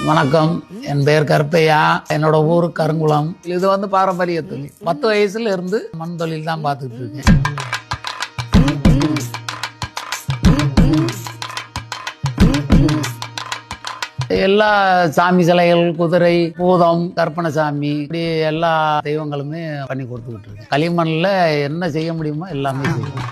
வணக்கம், என் பெயர் கருப்பையா. என்னோட ஊர் கருங்குளம். இது வந்து பாரம்பரிய தொழில். 10 வயசுல இருந்து மண் தொழில் தான் பார்த்துட்டு இருக்கேன். எல்லா சாமி சிலைகள், குதிரை, பூதம், கற்பனை சாமி, இப்படி எல்லா தெய்வங்களுமே பண்ணி கொடுத்துக்கிட்டு இருக்கேன். களிமண்ல என்ன செய்ய முடியுமோ எல்லாமே செய்யும்.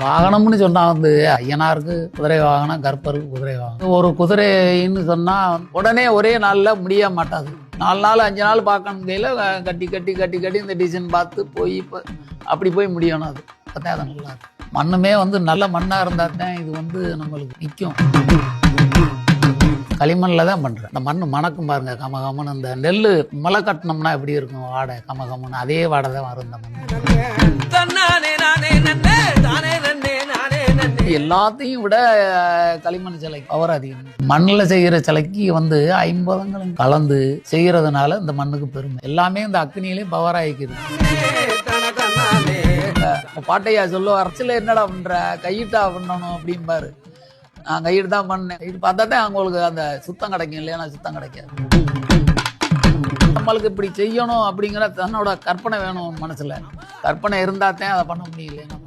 வாகனம்னு சொன்னா வந்து ஐயனாருக்கு குதிரை வாகனம், கற்பருக்கு குதிரை வாகனம். ஒரு குதிரைன்னு சொன்னா உடனே ஒரே நாள்ல முடிய மாட்டாது. 4 நாள் 5 நாள் பார்க்கணும். கையில கட்டி கட்டி கட்டி கட்டி இந்த டிசைன் பார்த்து போய் அப்படி போய் முடியணும். அது பார்த்தா அது நல்லா இருக்கும். மண்ணுமே வந்து நல்ல மண்ணா இருந்தா தான் இது வந்து நம்மளுக்கு நிற்கும். களிமண்ணில் தான் பண்ணுறேன். இந்த மண் மணக்கும் பாருங்க, கமகமன்னு. இந்த நெல் முளை கட்டினோம்னா எப்படி இருக்கும் வாடை, கமகமன்னு அதே வாடை தான் வரும் இந்த மண். எல்லாத்தையும் விட களிமண் சிலை பவர் அதிகம். மண்ணில் செய்கிற சிலைக்கு வந்து 50 கலந்து செய்யறதுனால இந்த மண்ணுக்கு பெருமை. எல்லாமே இந்த அக்னியிலே பவர் ஆகிக்குது. பாட்டையா சொல்லுவார், அரசியல என்னடா பண்ற, கையிட்டா பண்ணணும் அப்படின்பாரு. நான் கையிட்டு தான் பண்ணேன். இது பார்த்தா தான் அவங்களுக்கு அந்த சுத்தம் கிடைக்கும், இல்லையா சுத்தம் கிடைக்காது. நம்மளுக்கு இப்படி செய்யணும் அப்படிங்கிற தன்னோட கற்பனை வேணும். மனசுல கற்பனை இருந்தா தான் அதை பண்ண முடியல.